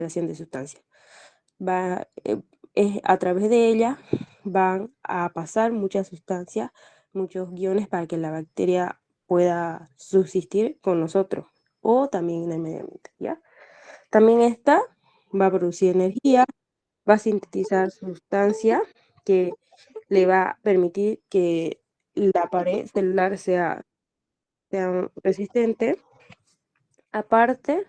liberación de sustancias. A través de ella van a pasar muchas sustancias, muchos guiones para que la bacteria pueda subsistir con nosotros o también en el medio ambiente, ¿ya? También esta va a producir energía, va a sintetizar sustancia que le va a permitir que la pared celular sea resistente. Aparte,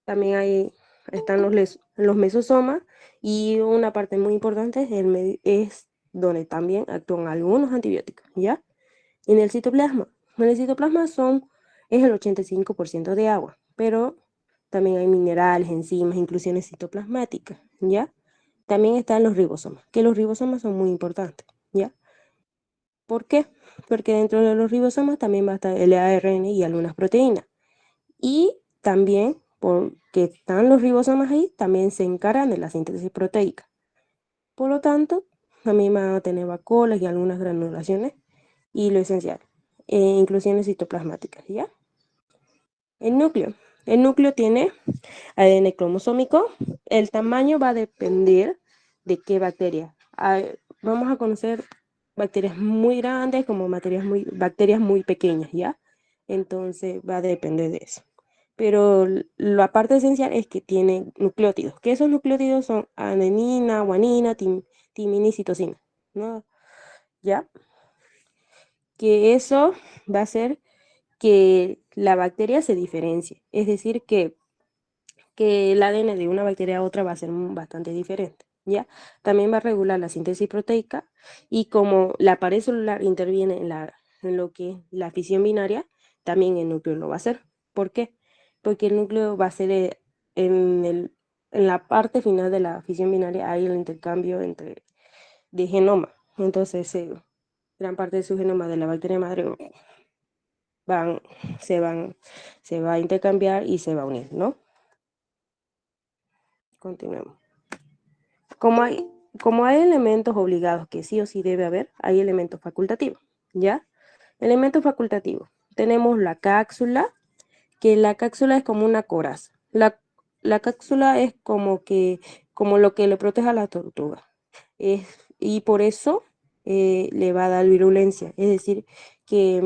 también están los mesosomas y una parte muy importante es donde también actúan algunos antibióticos, ¿ya? En el citoplasma. En el citoplasma es el 85% de agua, pero también hay minerales, enzimas, inclusiones citoplasmáticas, ¿ya? También están los ribosomas, que los ribosomas son muy importantes, ¿ya? ¿Por qué? Porque dentro de los ribosomas también va a estar el ARN y algunas proteínas. Y también, porque están los ribosomas ahí, también se encargan de la síntesis proteica. Por lo tanto, también van a tener vacuolas y algunas granulaciones y lo esencial, inclusiones citoplasmáticas, ¿ya? El núcleo. El núcleo tiene ADN cromosómico. El tamaño va a depender de qué bacteria. Vamos a conocer bacterias muy grandes como bacterias muy pequeñas, ¿ya? Entonces va a depender de eso. Pero la parte esencial es que tiene nucleótidos, que esos nucleótidos son adenina, guanina, timina y citosina, ¿no? ¿Ya? Que eso va a hacer que la bacteria se diferencie, es decir, que el ADN de una bacteria a otra va a ser bastante diferente, ¿ya? También va a regular la síntesis proteica y como la pared celular interviene en lo que es la fisión binaria, también el núcleo lo va a hacer. ¿Por qué? Porque el núcleo va a ser en la parte final de la fisión binaria hay el intercambio de genoma. Entonces, gran parte de su genoma de la bacteria madre van, se van, se va a intercambiar y se va a unir, ¿no? Continuemos. Como hay, como hay elementos obligados que sí o sí debe haber, hay elementos facultativos, ¿ya? Elementos facultativos. Tenemos la cápsula, que la cápsula es como una coraza. La cápsula es como lo que le protege a la tortuga. Y por eso le va a dar virulencia. Es decir, que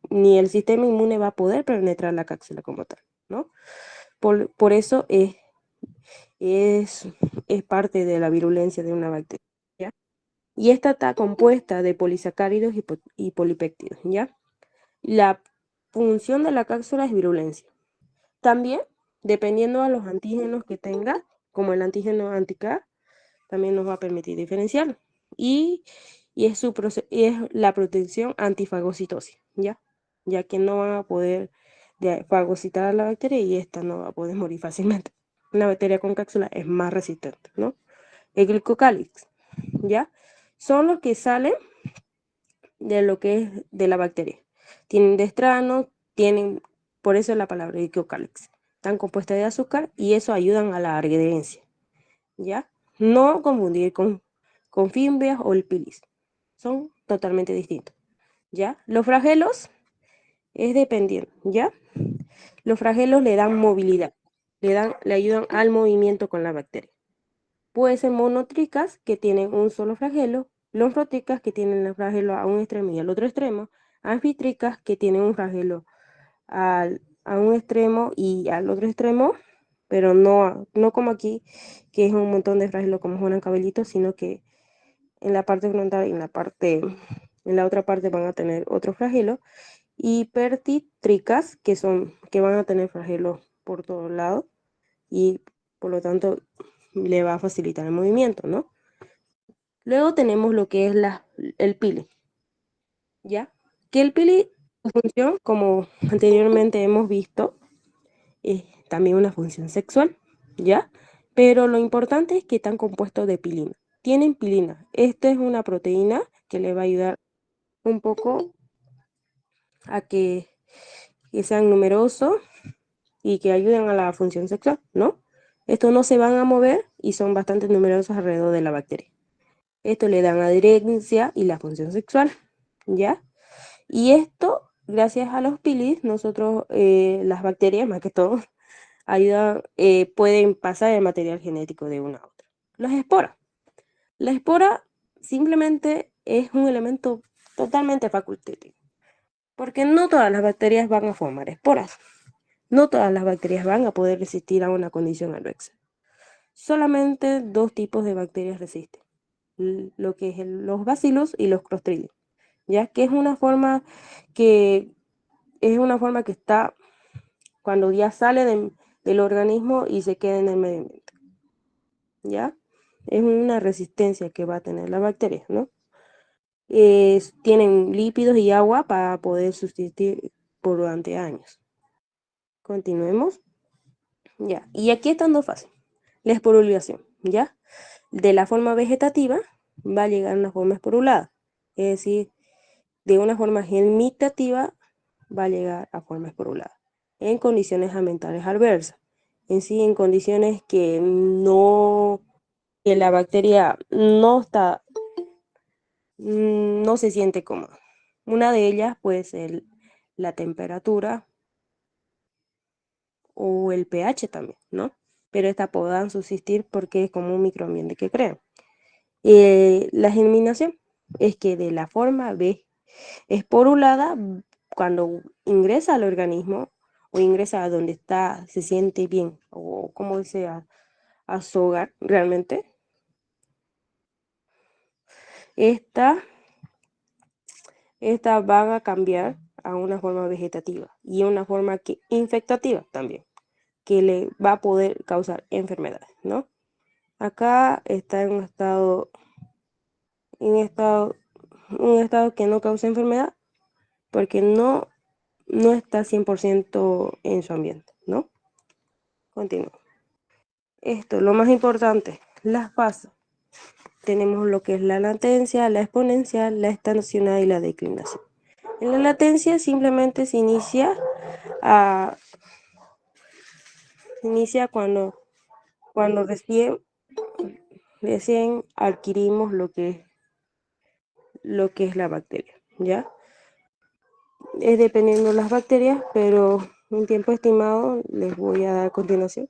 ni el sistema inmune va a poder penetrar la cápsula como tal, ¿no? Por eso es, es parte de la virulencia de una bacteria, ¿ya? Y esta está compuesta de polisacáridos y polipéptidos, ¿ya? La función de la cápsula es virulencia. También, dependiendo a los antígenos que tenga, como el antígeno anti-K, también nos va a permitir diferenciarlo. Y es la protección antifagocitosis, ¿ya? Ya que no van a poder fagocitar a la bacteria y esta no va a poder morir fácilmente. Una bacteria con cápsula es más resistente, ¿no? El glicocálix, ¿ya? Son los que salen de lo que es de la bacteria. Tienen destrano, por eso la palabra glicocálix. Están compuestas de azúcar y eso ayudan a la adherencia, ¿ya? No confundir con fimbrias o el pilis. Son totalmente distintos, ¿ya? Los flagelos es dependiendo, ¿ya? Los flagelos le dan movilidad, le ayudan al movimiento con la bacteria. Puede ser monotricas, que tienen un solo flagelo, lonfotricas, que tienen el flagelo a un extremo y al otro extremo, anfitricas, que tienen un flagelo a un extremo y al otro extremo, pero no como aquí, que es un montón de flagelos como Juan Cabellito, sino que en la parte frontal y en la otra parte van a tener otro flagelo, y pertitricas, que van a tener flagelos por todos lados y por lo tanto le va a facilitar el movimiento, ¿no? Luego tenemos lo que es el pili, ¿ya? Que el pili, su función, como anteriormente hemos visto, es también una función sexual, ¿ya? Pero lo importante es que están compuestos de pilina. Tienen pilina. Esta es una proteína que le va a ayudar un poco a que sean numerosos y que ayuden a la función sexual, ¿no? Estos no se van a mover y son bastante numerosos alrededor de la bacteria. Esto le dan adherencia y la función sexual, ¿ya? Y esto, gracias a los pilis, nosotros, las bacterias más que todo, pueden pasar el material genético de una a otra. Las esporas. La espora simplemente es un elemento totalmente facultativo, porque no todas las bacterias van a formar esporas. No todas las bacterias van a poder resistir a una condición adversa. Solamente dos tipos de bacterias resisten, lo que es los bacilos y los clostridium, ya que es una forma que está cuando ya sale del organismo y se queda en el medio ambiente, ¿ya? Es una resistencia que va a tener la bacteria, ¿no? Tienen lípidos y agua para poder subsistir por durante años. Continuemos. Ya, y aquí están dos fases. La esporulación, ¿ya? De la forma vegetativa va a llegar a una forma esporulada, es decir, de una forma germinativa va a llegar a forma esporulada, en condiciones ambientales adversas, en sí, en condiciones que que la bacteria no se siente cómoda. Una de ellas puede ser la temperatura o el pH también, ¿no? Pero estas podrán subsistir porque es como un microambiente que crean. La germinación es que de la forma B esporulada, cuando ingresa al organismo o ingresa a donde está, se siente bien o como sea a su hogar realmente, esta estas van a cambiar a una forma vegetativa y una forma infectativa también, que le va a poder causar enfermedades, ¿no? Acá está en estado, un estado que no causa enfermedad porque no está 100% en su ambiente, ¿no? Continúo. Esto, lo más importante, las fases. Tenemos lo que es la latencia, la exponencial, la estacional y la declinación. En la latencia simplemente a, se inicia cuando recién adquirimos lo que es la bacteria, ¿ya? Es dependiendo de las bacterias, pero un tiempo estimado les voy a dar a continuación.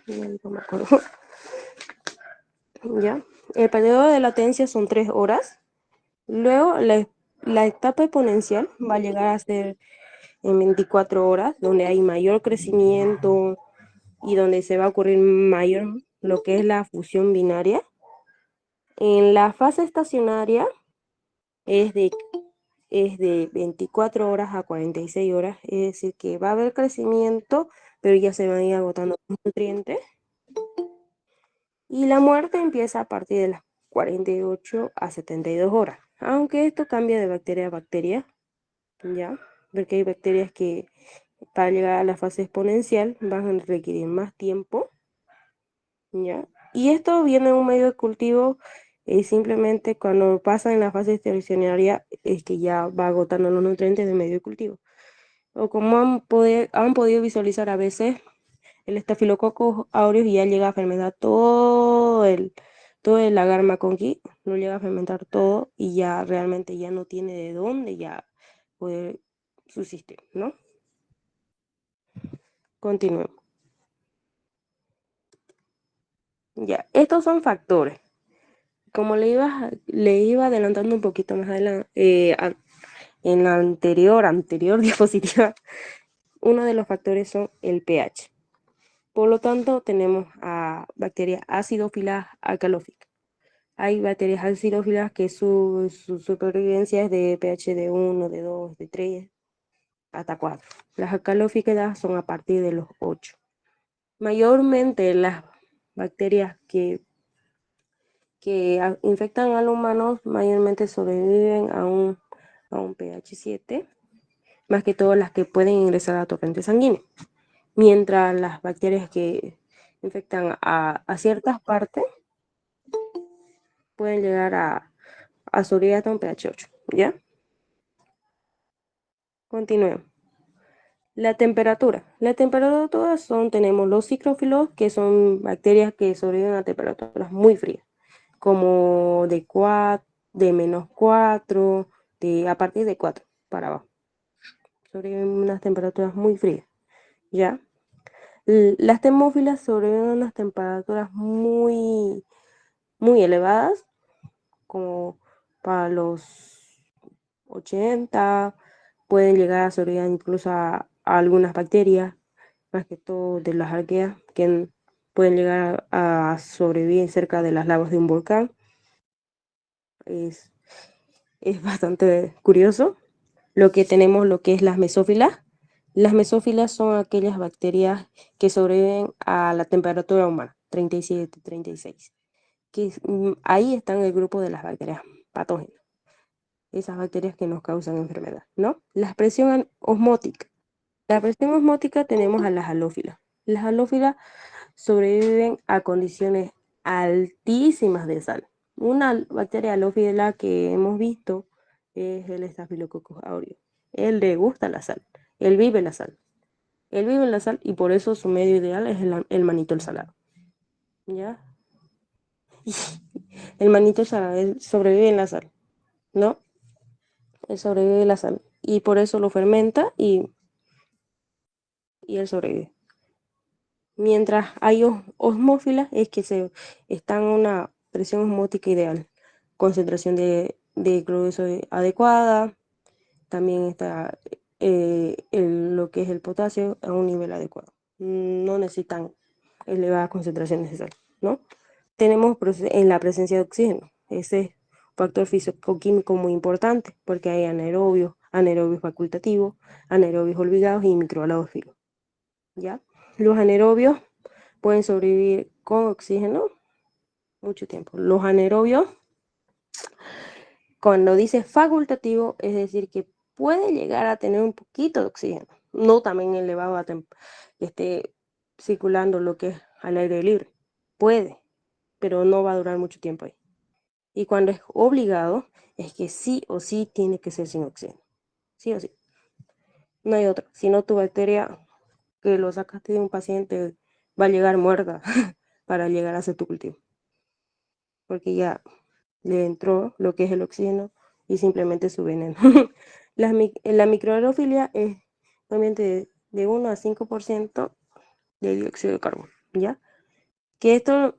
No me acuerdo. ¿Ya? El periodo de latencia son 3 horas. Luego, la etapa exponencial va a llegar a ser en 24 horas, donde hay mayor crecimiento y donde se va a ocurrir mayor lo que es la fusión binaria. En la fase estacionaria es de 24 horas a 46 horas, es decir, que va a haber crecimiento, pero ya se van a ir agotando los nutrientes. Y la muerte empieza a partir de las 48 a 72 horas, aunque esto cambia de bacteria a bacteria, ¿ya? Porque hay bacterias que para llegar a la fase exponencial van a requerir más tiempo, ¿ya? Y esto viene de un medio de cultivo, simplemente cuando pasa en la fase estacionaria es que ya va agotando los nutrientes del medio de cultivo. O como han podido visualizar a veces, el estafilococcus aureus ya llega a fermentar todo el agar maconqui, lo llega a fermentar todo y ya realmente ya no tiene de dónde ya poder subsistir, ¿no? Continuemos. Ya, estos son factores. Como le iba adelantando un poquito más adelante, en la anterior diapositiva, uno de los factores son el pH. Por lo tanto, tenemos a bacterias acidófilas alcalóficas. Hay bacterias acidófilas que su supervivencia es de pH de 1, de 2, de 3, hasta 4. Las alcalóficas son a partir de los 8. Mayormente las bacterias que infectan a los humanos mayormente sobreviven a un pH 7, más que todas las que pueden ingresar a torrente sanguíneo. Mientras las bacterias que infectan a ciertas partes pueden llegar a sobrevivir hasta un pH 8, ¿ya? Continuemos. La temperatura. La temperatura tenemos los ciclófilos, que son bacterias que sobreviven a temperaturas muy frías, como de 4, de -4, a partir de 4 para abajo. Sobreviven unas temperaturas muy frías, ¿ya? Las termófilas sobreviven a unas temperaturas muy elevadas, como para los 80, pueden llegar a sobrevivir incluso a algunas bacterias, más que todo de las arqueas, que pueden llegar a sobrevivir cerca de las lavas de un volcán. Es, es bastante curioso. Lo que es las mesófilas. Las mesófilas son aquellas bacterias que sobreviven a la temperatura humana, 37, 36. Ahí están el grupo de las bacterias patógenas, esas bacterias que nos causan enfermedad, ¿no? La presión osmótica. La presión osmótica tenemos a las halófilas. Las halófilas sobreviven a condiciones altísimas de sal. Una bacteria halófila que hemos visto es el Staphylococcus aureus. Él le gusta la sal, él vive la sal. Él vive en la sal y por eso su medio ideal es el manitol salado. ¿Ya? El manitol salado, él sobrevive en la sal, ¿no? Él sobrevive en la sal y por eso lo fermenta y él sobrevive. Mientras hay osmófilas, es que están a una presión osmótica ideal, concentración de cloruro adecuada, también está lo que es el potasio a un nivel adecuado. No necesitan elevadas concentraciones de sal, ¿no? Tenemos en la presencia de oxígeno, ese es un factor físico-químico muy importante, porque hay anaerobios, anaerobios facultativos, anaerobios obligados y microhalófilos, ¿ya? Los anaerobios pueden sobrevivir con oxígeno mucho tiempo. Los anaerobios, cuando dice facultativo, es decir, que puede llegar a tener un poquito de oxígeno, no también elevado a que esté circulando lo que es al aire libre. Puede, pero no va a durar mucho tiempo ahí. Y cuando es obligado, es que sí o sí tiene que ser sin oxígeno. Sí o sí. No hay otra. Si no, tu bacteria que lo sacaste de un paciente va a llegar muerta para llegar a hacer tu cultivo. Porque ya le entró lo que es el oxígeno y simplemente su veneno. La microaerofilia es un ambiente de 1 a 5% de dióxido de carbono, ¿ya? Que este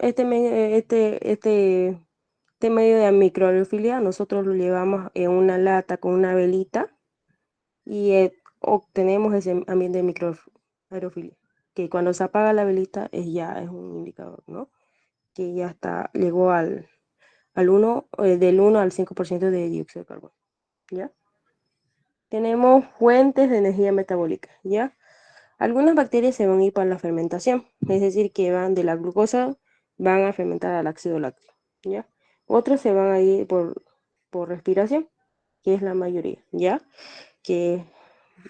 medio de microaerofilia nosotros lo llevamos en una lata con una velita y obtenemos ese ambiente de microaerofilia, que cuando se apaga la velita ya es un indicador, ¿no? Que ya llegó del 1 al 5% de dióxido de carbono, ¿ya? Tenemos fuentes de energía metabólica, ¿ya? Algunas bacterias se van a ir para la fermentación, es decir, que van de la glucosa, van a fermentar al ácido láctico, ¿ya? Otras se van a ir por respiración, que es la mayoría, ¿ya? Que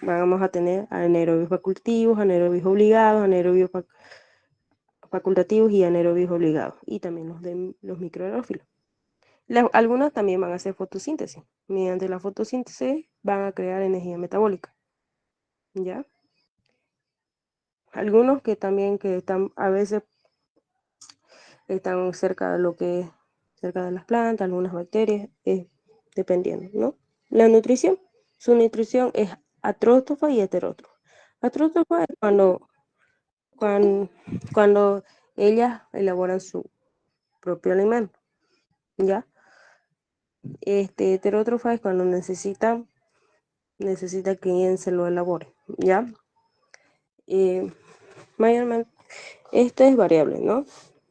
vamos a tener anaerobios facultativos, anaerobios obligados, anaerobios facultativos y anaerobios obligados, y también los microaerófilos. Algunas también van a hacer fotosíntesis. Mediante la fotosíntesis van a crear energía metabólica, ¿ya? Algunos que también que están a veces están cerca de cerca de las plantas, algunas bacterias, dependiendo, ¿no? La nutrición, su nutrición es atrótofa y heterótrofa. Atrótofa es cuando, cuando ellas elaboran su propio alimento, ¿ya? Heterótrofa es cuando necesita que alguien se lo elabore, ¿ya? Mayormente, esto es variable, ¿no?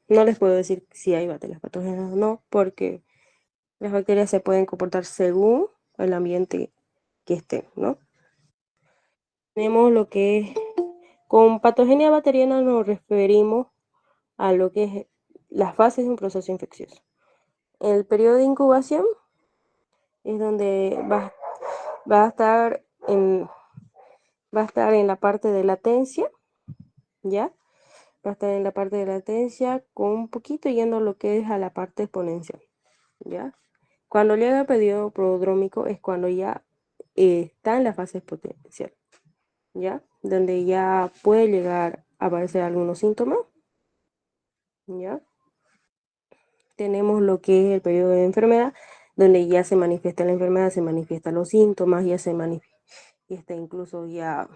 No les puedo decir si hay bacterias patógenas o no, porque las bacterias se pueden comportar según el ambiente que estén, ¿no? Tenemos lo que es, con patogenia bacteriana nos referimos a lo que es las fases de un proceso infeccioso. El periodo de incubación es donde va a estar en la parte de latencia, ¿ya? Va a estar en la parte de latencia con un poquito yendo a lo que es a la parte exponencial, ¿ya? Cuando llega el periodo prodrómico es cuando ya está en la fase exponencial, ¿ya? Donde ya puede llegar a aparecer algunos síntomas, ¿ya? Tenemos lo que es el periodo de enfermedad, donde ya se manifiesta la enfermedad, se manifiestan los síntomas, ya se manifiesta incluso ya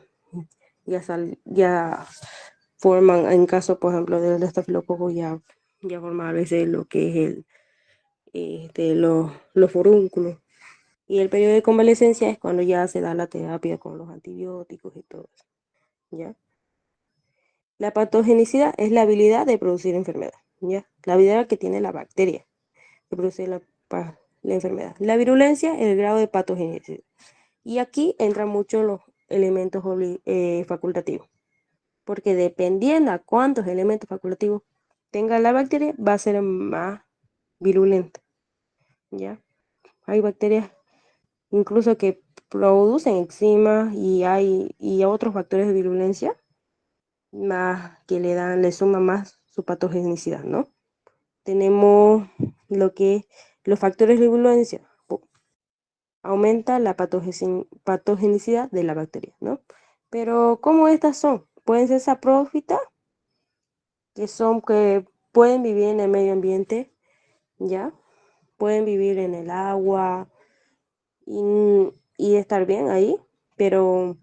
forman, en caso, por ejemplo, del estafilococo, ya forma a veces lo que es los forúnculos. Y el periodo de convalecencia es cuando ya se da la terapia con los antibióticos y todo eso, ¿ya? La patogenicidad es la habilidad de producir enfermedad, ¿ya? La habilidad que tiene la bacteria de producir la enfermedad. La virulencia es el grado de patogenicidad. Y aquí entran mucho los elementos facultativos, porque dependiendo a cuántos elementos facultativos tenga la bacteria, va a ser más virulenta, ¿ya? Hay bacterias incluso que producen eczema y otros factores de virulencia más que le suman más su patogenicidad, ¿no? Tenemos lo que los factores de virulencia aumenta la patogenicidad de la bacteria, ¿no? Pero ¿cómo estas son? Pueden ser saprófitas, que pueden vivir en el medio ambiente, ¿ya? Pueden vivir en el agua y estar bien ahí, pero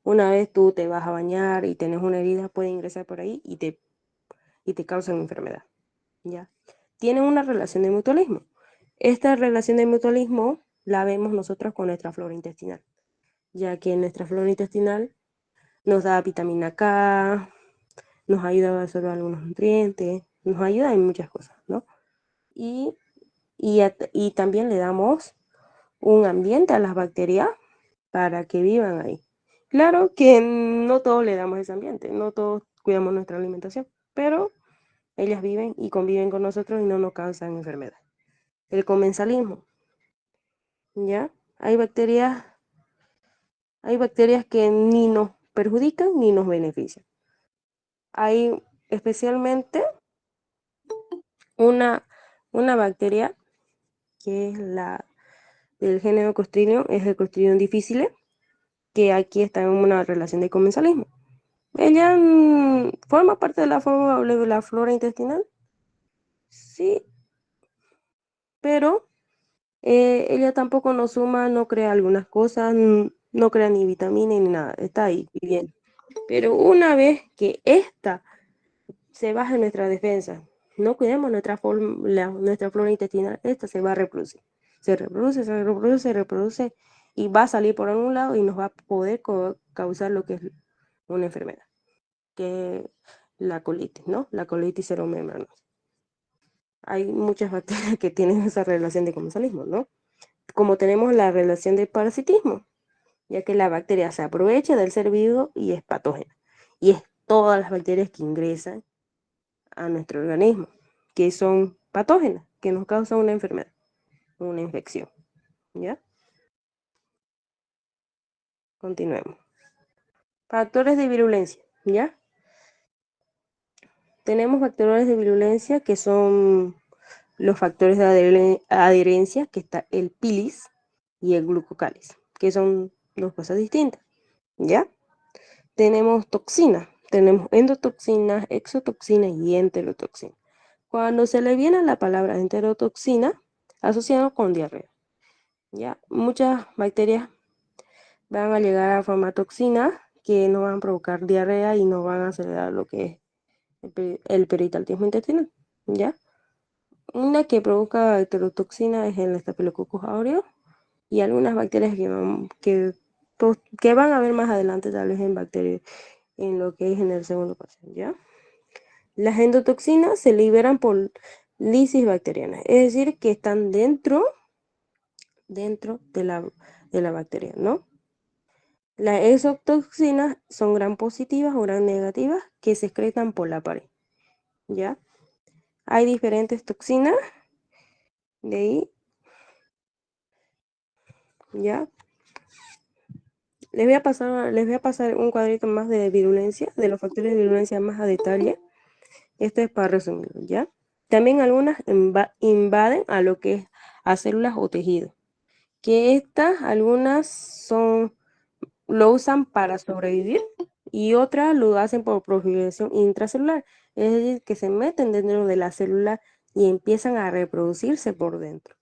una vez tú te vas a bañar y tienes una herida, puede ingresar por ahí y te causan enfermedad, ¿ya? Tienen una relación de mutualismo. Esta relación de mutualismo la vemos nosotros con nuestra flora intestinal, ya que nuestra flora intestinal nos da vitamina K, nos ayuda a absorber algunos nutrientes, nos ayuda en muchas cosas, ¿no? Y, y también le damos un ambiente a las bacterias para que vivan ahí. Claro que no todos le damos ese ambiente, no todos cuidamos nuestra alimentación, pero ellas viven y conviven con nosotros y no nos causan enfermedad. El comensalismo, ¿ya? Hay bacterias que ni nos perjudican ni nos benefician. Hay especialmente una, una bacteria que es la del género Clostridium, es el Clostridium difficile, que aquí está en una relación de comensalismo. Ella forma parte de la flora intestinal, sí, pero ella tampoco nos suma, no crea algunas cosas, no crea ni vitamina ni nada, está ahí bien. Pero una vez que esta se baja nuestra defensa, no cuidemos nuestra flora intestinal, esta se va a reproducir. Se reproduce, se reproduce, se reproduce y va a salir por algún lado y nos va a poder causar lo que es una enfermedad, que es la colitis, ¿no? La colitis seromembranosa. Hay muchas bacterias que tienen esa relación de comensalismo, ¿no? Como tenemos la relación de parasitismo, ya que la bacteria se aprovecha del ser vivo y es patógena. Y es todas las bacterias que ingresan a nuestro organismo, que son patógenas, que nos causan una enfermedad, una infección. ¿Ya? Continuemos. Factores de virulencia, ¿ya? Tenemos factores de virulencia que son los factores de adherencia, que está el pilis y el glucocáliz, que son dos cosas distintas, ¿ya? Tenemos toxinas, tenemos endotoxinas, exotoxinas y enterotoxinas. Cuando se le viene a la palabra enterotoxina, asociado con diarrea, ¿ya? Muchas bacterias van a llegar a formar toxinas que no van a provocar diarrea y no van a acelerar lo que es el peritaltismo intestinal, ¿ya? Una que provoca heterotoxina es el Staphylococcus aureus y algunas bacterias que van a ver más adelante, tal vez en bacterias, en lo que es en el segundo paso, ¿ya? Las endotoxinas se liberan por lisis bacteriana, es decir, que están dentro de la bacteria, ¿no? Las exotoxinas son gram positivas o gram negativas que se excretan por la pared, ¿ya? Hay diferentes toxinas de ahí, ¿ya? Les voy a pasar un cuadrito más de virulencia, de los factores de virulencia más a detalle. Esto es para resumirlo, ¿ya? También algunas invaden a lo que es a células o tejidos, que algunas lo usan para sobrevivir y otras lo hacen por proliferación intracelular, es decir, que se meten dentro de la célula y empiezan a reproducirse por dentro.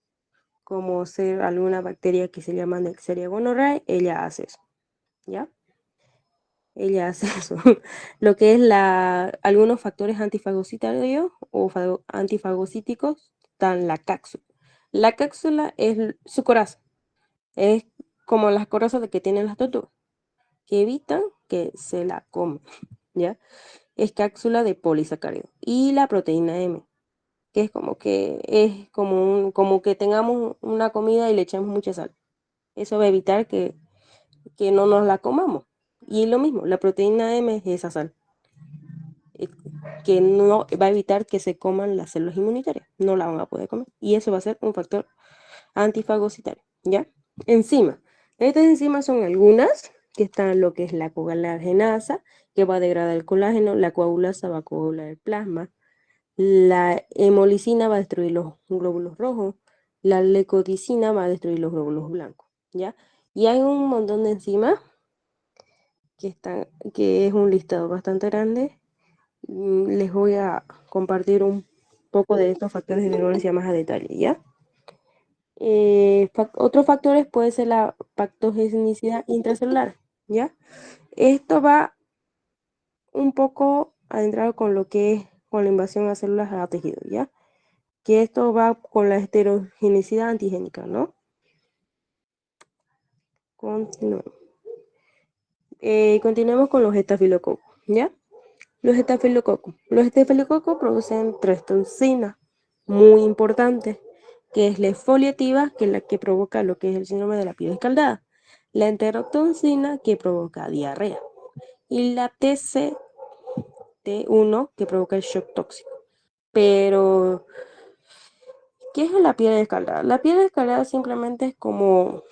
como ser alguna bacteria que se llama Neisseria gonorrhoeae, ella hace eso, ¿ya? Ella hace eso. Lo que es algunos factores antifagocitarios o antifagocíticos están la cápsula. La cápsula es su coraza, es como las corazas de que tienen las tortugas, que evitan que se la coman, ¿ya? Es cápsula de polisacárido. Y la proteína M, que es como que como que tengamos una comida y le echamos mucha sal. Eso va a evitar que no nos la comamos. Y lo mismo, la proteína M es esa sal, eh, que no va a evitar que se coman las células inmunitarias, no la van a poder comer. Y eso va a ser un factor antifagocitario, ¿ya? Enzima. Estas enzimas son algunas, que están lo que es la coagulagenasa, que va a degradar el colágeno, la coagulasa va a coagular el plasma, la hemolicina va a destruir los glóbulos rojos, la leucoticina va a destruir los glóbulos blancos, ¿ya? Y hay un montón de enzimas que es un listado bastante grande. Les voy a compartir un poco de estos factores de virulencia más a detalle, ¿ya? Otros factores puede ser la patogenicidad intracelular, ¿ya? Esto va un poco adentrado con lo que es con la invasión a células a tejido, ¿ya? Que esto va con la heterogenicidad antigénica, ¿no? Continuemos. Continuemos con los estafilococos, ¿ya? Los estafilococos producen tres toxinas muy importantes, que es la exfoliativa, que es la que provoca lo que es el síndrome de la piel escaldada, la enterotoxina, que provoca diarrea, y la TCT1, que provoca el shock tóxico. Pero, ¿qué es la piel escaldada? La piel escaldada simplemente es como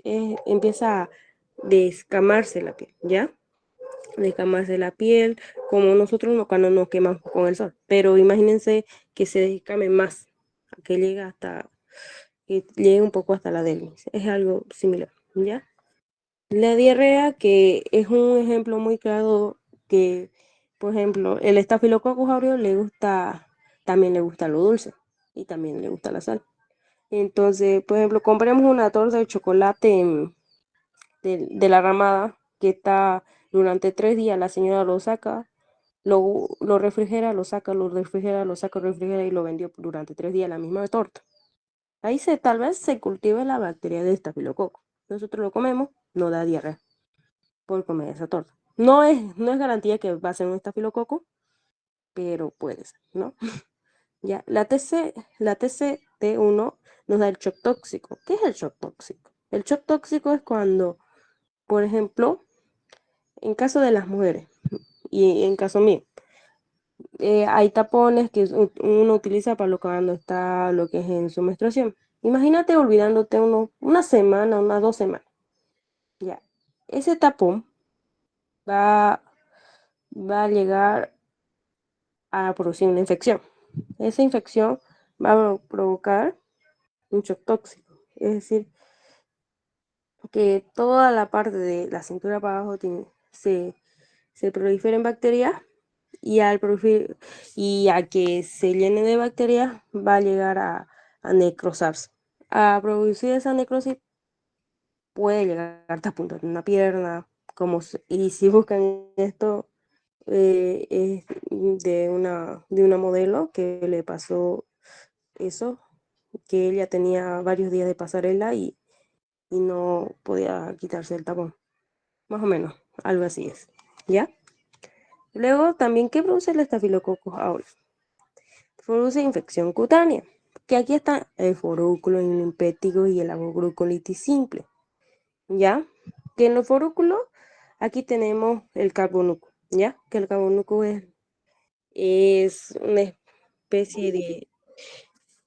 empieza a descamarse la piel, ¿ya? Descamarse la piel, como nosotros cuando nos quemamos con el sol. Pero imagínense que se descame más, que que llegue un poco hasta la dermis. Es algo similar, ¿ya? La diarrea, que es un ejemplo muy claro que, por ejemplo, el Staphylococcus aureus también le gusta lo dulce y también le gusta la sal. Entonces, por ejemplo, compremos una torta de chocolate de la ramada que está durante 3 días, la señora lo saca, lo refrigera, lo saca, lo refrigera, lo saca, lo refrigera y lo vendió durante 3 días la misma torta. Ahí tal vez se cultive la bacteria de estafilococo. Nosotros lo comemos, no da diarrea por comer esa torta. No es garantía que va a ser un estafilococo, pero puede ser, ¿no? Ya, la TCT1 nos da el shock tóxico. ¿Qué es el shock tóxico? El shock tóxico es cuando, por ejemplo, en caso de las mujeres y en caso mío, hay tapones que uno utiliza para cuando está lo que es en su menstruación. Imagínate olvidándote una semana, unas 2 semanas. Ya, ese tapón va, va a llegar a producir una infección. Esa infección va a provocar un shock tóxico. Es decir, que toda la parte de la cintura para abajo se proliferen bacterias y y a que se llene de bacterias va a llegar a necrosarse. A producir esa necrosis puede llegar hasta punto de una pierna, y si buscan esto, es de una modelo que le pasó eso, que ella tenía varios días de pasarela y no podía quitarse el tapón. Más o menos, algo así es. ¿Ya? Luego, también, ¿qué produce el estafilococcus aureus? Produce infección cutánea, que aquí está el forúnculo, el limpético y el agoglucolitis simple. ¿Ya? Que en los forúnculos, aquí tenemos el carbonúculo, ¿ya? Que el carbonúculo es una especie de,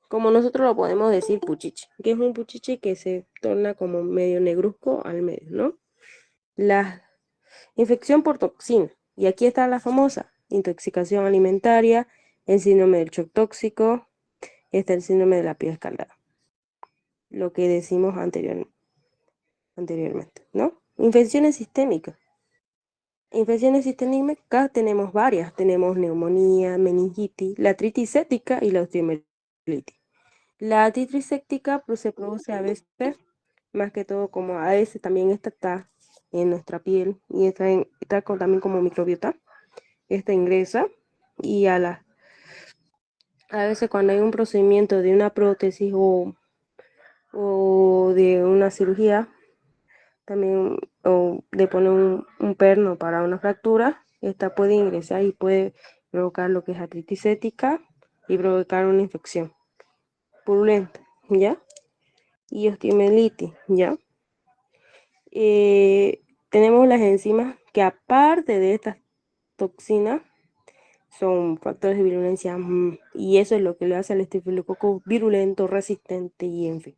como nosotros lo podemos decir, puchiche, que es un puchiche que se torna como medio negruzco al medio, ¿no? La infección por toxina, y aquí está la famosa intoxicación alimentaria, el síndrome del shock tóxico, está el síndrome de la piel escaldada, lo que decimos anteriormente, ¿no? Infecciones sistémicas. Infecciones sistémicas tenemos varias, tenemos neumonía, meningitis, la artritis séptica y la osteomielitis. La artritis séptica pues, se produce a veces, más que todo como a veces también esta está en nuestra piel y también como microbiota. Esta ingresa y a veces cuando hay un procedimiento de una prótesis o de una cirugía, también o de poner un perno para una fractura, esta puede ingresar y puede provocar lo que es artritis séptica y provocar una infección purulenta, ¿ya? Y osteomielitis, ¿ya? Tenemos las enzimas que aparte de estas toxinas son factores de virulencia y eso es lo que le hace al estafilococo virulento, resistente y en fin,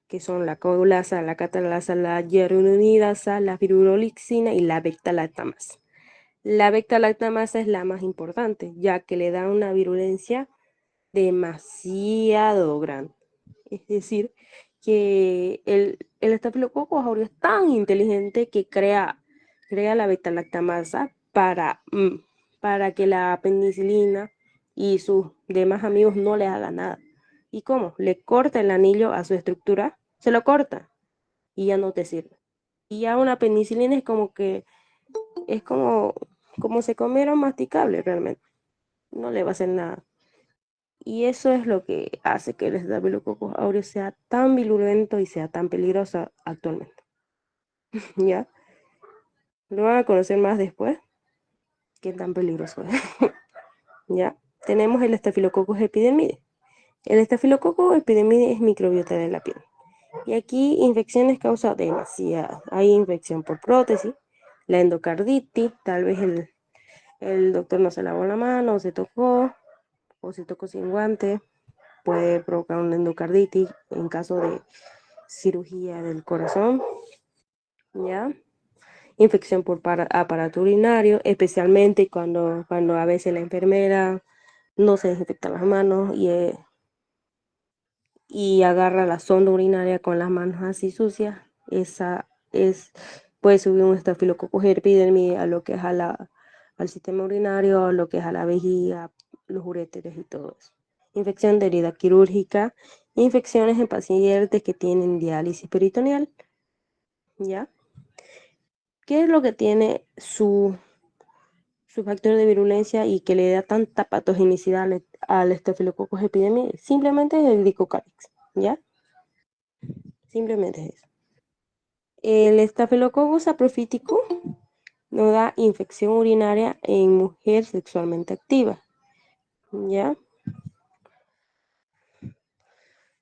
que son la coagulasa, la catalasa, la hyaluronidasa, la fibronectina y la beta-lactamasa. La beta-lactamasa es la más importante, ya que le da una virulencia demasiado grande. Es decir, que el estafilococo aureus es tan inteligente que crea la beta-lactamasa para que la penicilina y sus demás amigos no le hagan nada. ¿Y cómo? Le corta el anillo a su estructura, se lo corta y ya no te sirve. Y ya una penicilina es como se comieron masticable realmente. No le va a hacer nada. Y eso es lo que hace que el Staphylococcus aureus sea tan virulento y sea tan peligroso actualmente. ¿Ya? Lo van a conocer más después, qué tan peligroso es. ¿Ya? Tenemos el Staphylococcus epidermidis. El Staphylococcus epidermidis es microbiota de la piel. Y aquí infecciones causa demasiadas. Hay infección por prótesis, la endocarditis, tal vez el doctor no se lavó la mano, o se tocó sin guante, puede provocar una endocarditis en caso de cirugía del corazón, ¿ya? Infección por aparato urinario, especialmente cuando a veces la enfermera no se desinfecta las manos y agarra la sonda urinaria con las manos así sucias, puede subir un estafilococcus epidermidis a lo que es al sistema urinario, a lo que es a la vejiga, los uréteres y todo eso. Infección de herida quirúrgica, infecciones en pacientes que tienen diálisis peritoneal, ¿ya? ¿Qué es lo que tiene su factor de virulencia y que le da tanta patogenicidad al Staphylococcus epidermidis? Simplemente es el Dicocalix, ¿ya? Simplemente es eso. El Staphylococcus saprophyticus no da infección urinaria en mujer sexualmente activa, ¿ya?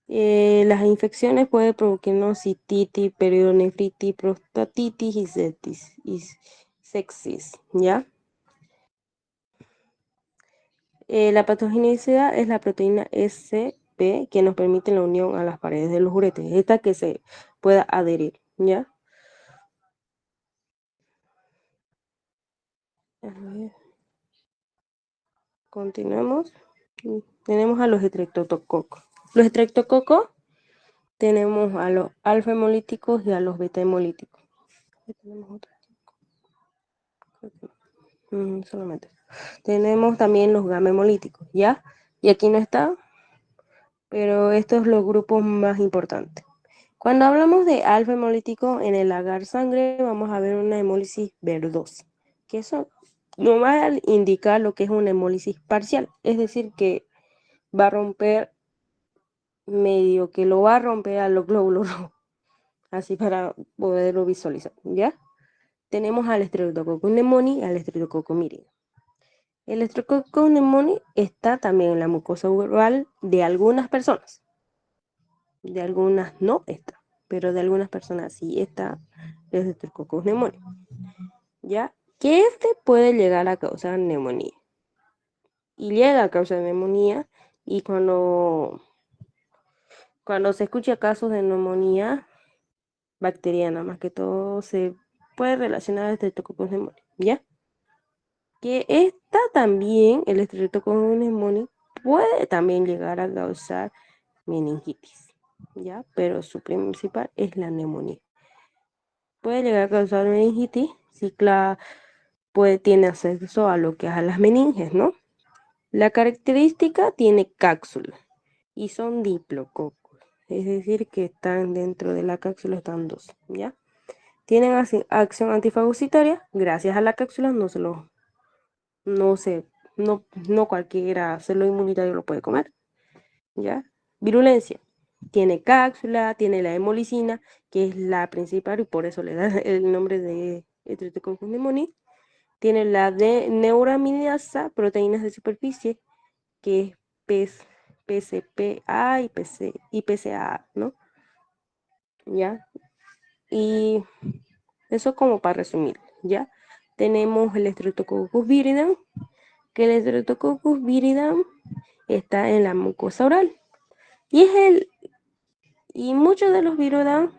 Las infecciones pueden provocar cistitis, periodonefritis, prostatitis y sepsis, ¿ya? La patogenicidad es la proteína SP que nos permite la unión a las paredes de los uretes, esta que se pueda adherir, ¿ya? A ver, continuamos. Tenemos a los estreptococos. Los estreptococos tenemos a los alfa hemolíticos y a los beta hemolíticos. Tenemos otro. Solamente. Tenemos también los gamma hemolíticos, ¿ya? Y aquí no está, pero estos son los grupos más importantes. Cuando hablamos de alfa hemolítico en el agar sangre, vamos a ver una hemólisis verdosa, que eso no va a indicar lo que es una hemólisis parcial, es decir, que va a romper medio, que lo va a romper a los glóbulos rojos, así para poderlo visualizar, ¿ya? Tenemos al Streptococcus pneumoniae y al Streptococcus miridum. El Streptococcus pneumoniae está también en la mucosa oral de algunas personas, de algunas no está, pero de algunas personas sí está el Streptococcus pneumoniae, ¿ya? Que este puede llegar a causar neumonía. Y llega a causar neumonía y cuando se escucha casos de neumonía bacteriana, más que todo se puede relacionar a Streptococcus pneumoniae, ¿ya? Que esta también, el Streptococcus pneumoniae, puede también llegar a causar meningitis, ¿ya? Pero su principal es la neumonía. Puede llegar a causar meningitis si tiene acceso a lo que es a las meninges, ¿no? La característica tiene cápsula y son diplococos, es decir, que están dentro de la cápsula, están dos, ¿ya? Tienen acción antifagocitaria, gracias a la cápsula no se, no cualquiera célula inmunitaria lo puede comer, ¿ya? Virulencia, tiene cápsula, tiene la hemolicina, que es la principal y por eso le da el nombre de Streptococcus pneumoniae. Tiene la de neuraminidasa, proteínas de superficie, que es PCPA y PCA, ¿no? ¿Ya? Y eso como para resumir, ¿ya? Tenemos el Streptococcus viridam, que el Streptococcus viridam está en la mucosa oral. Y muchos de los viridam,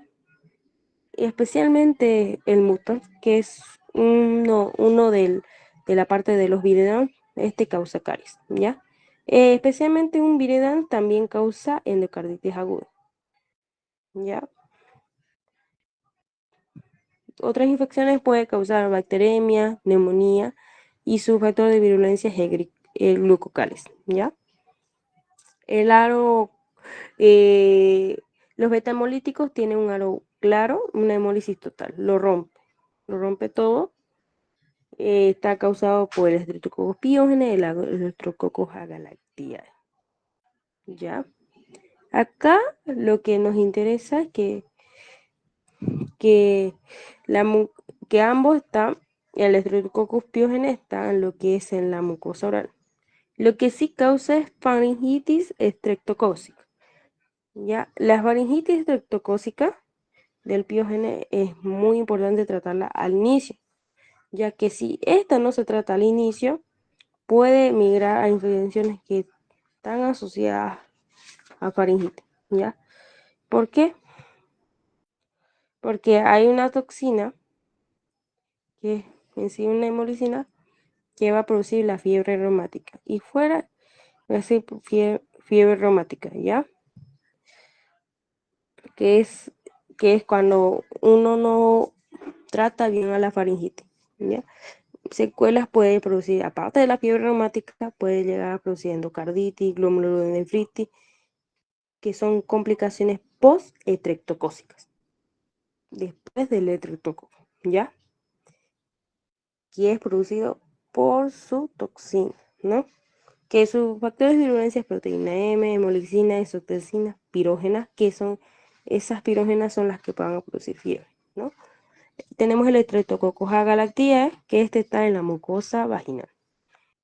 especialmente el mutans, que es uno de la parte de los viridam, este causa caries, ¿ya? Especialmente un viridam también causa endocarditis aguda, ¿ya? Otras infecciones pueden causar bacteremia, neumonía y su factor de virulencia es el glucocales, ¿ya? El aro, los betamolíticos tienen un aro claro, una hemólisis total, lo rompe todo. Está causado por el Streptococcus pyogenes, el Streptococcus agalactiae, ¿ya? Acá lo que nos interesa es que, la, que ambos están, el Streptococcus pyogenes está en lo que es en la mucosa oral. Lo que sí causa es faringitis estreptocócica. ¿Ya? La faringitis estreptocócica del piógene es muy importante tratarla al inicio, ya que si esta no se trata al inicio, puede migrar a infecciones que están asociadas a faringitis, ¿ya? ¿Por qué? Porque hay una toxina que es en sí una hemolicina que va a producir la fiebre reumática y fuera va a ser fiebre reumática, ¿ya? Que es, que es cuando uno no trata bien a la faringitis, ¿ya? Secuelas puede producir, aparte de la fiebre reumática, puede llegar a producir endocarditis, glomerulonefritis, que son complicaciones post-estreptocócicas, después del estreptococo, ¿ya? Que es producido por su toxina, ¿no? Que sus factores de virulencia es proteína M, hemolicina, exotecina, pirógenas, que son, esas pirógenas son las que van a producir fiebre, ¿no? Tenemos el Streptococcus agalactiae, que este está en la mucosa vaginal.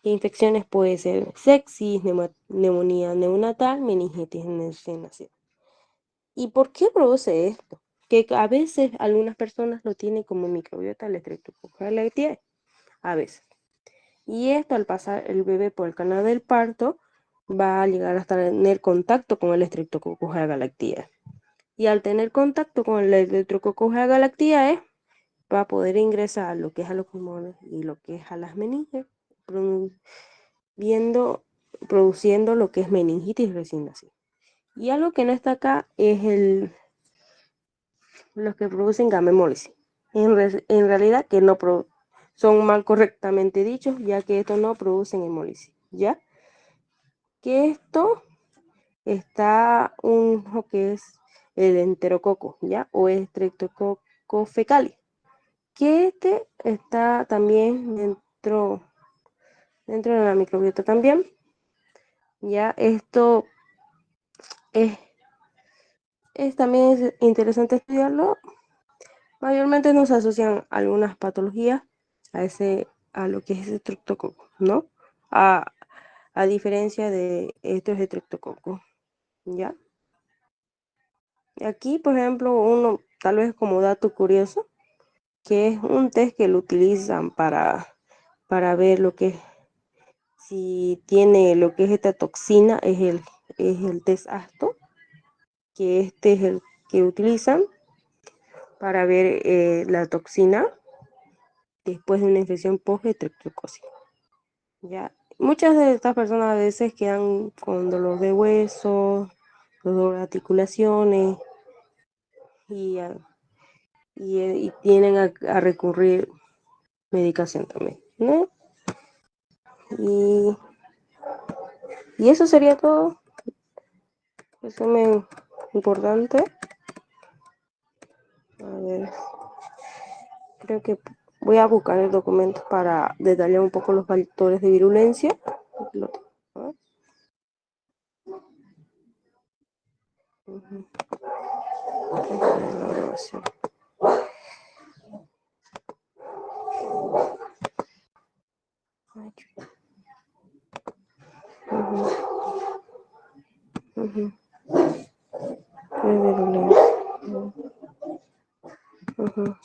Infecciones puede ser sepsis, neumonía neonatal, meningitis recién nacido. ¿Y por qué produce esto? Que a veces algunas personas lo tienen como microbiota el Streptococcus agalactiae, a veces. Y esto al pasar el bebé por el canal del parto va a llegar hasta tener contacto con el Streptococcus agalactiae. Y al tener contacto con el Streptococcus agalactiae va a poder ingresar a lo que es a los pulmones y lo que es a las meninges, produciendo lo que es meningitis recién nacida. Y algo que no está acá es los que producen gamma hemólisis. En realidad que no son mal correctamente dichos, ya que estos no producen hemólisis, ¿ya? Que esto está uno que es el enterococo, ¿ya? O Streptococcus fecalis, que este está también dentro de la microbiota también, ¿ya? Esto es también es interesante estudiarlo. Mayormente nos asocian algunas patologías a lo que es estreptococo, ¿no? A, a diferencia de estos estreptococos, ¿ya? Aquí, por ejemplo, uno, tal vez como dato curioso, que es un test que lo utilizan para ver lo que si tiene lo que es esta toxina, es el test ASTO, que este es el que utilizan para ver la toxina después de una infección post-estreptocócica. ¿Ya? Muchas de estas personas a veces quedan con dolor de huesos, dolor de articulaciones y, y tienen a recurrir medicación también, ¿no? Y, y eso sería todo. Resumen importante. A ver, creo que voy a buscar el documento para detallar un poco los factores de virulencia. Ujú. La grabación. Ujú, ujú. De virulencia. Ujú.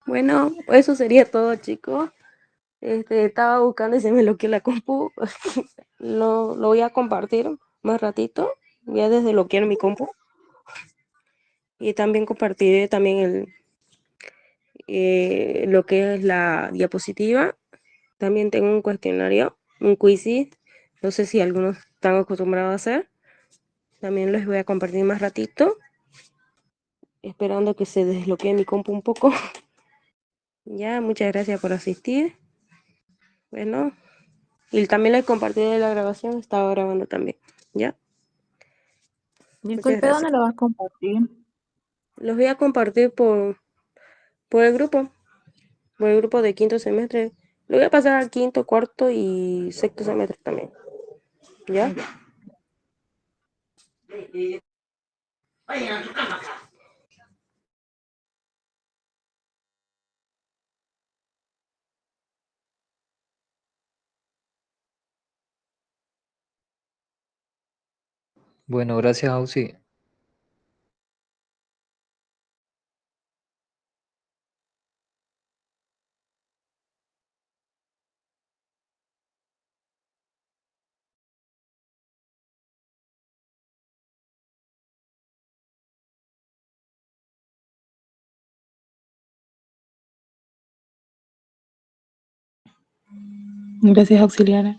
Bueno, eso sería todo, chicos. Estaba buscando y se me bloqueó la compu. Lo voy a compartir más ratito. Voy a desbloquear mi compu. Y también compartiré también lo que es la diapositiva. También tengo un cuestionario, un quiz. No sé si algunos están acostumbrados a hacer. También les voy a compartir más ratito. Esperando que se desbloquee mi compu un poco. Ya, muchas gracias por asistir. Bueno, y también les compartí de la grabación. Estaba grabando también. Ya, muchas Disculpe, gracias. ¿dónde lo vas a compartir? Los voy a compartir por el grupo. Por el grupo de quinto semestre. Lo voy a pasar al quinto, cuarto y sexto semestre también. ¿Ya? Ya. Bueno, gracias, Ausi. Gracias, auxiliar.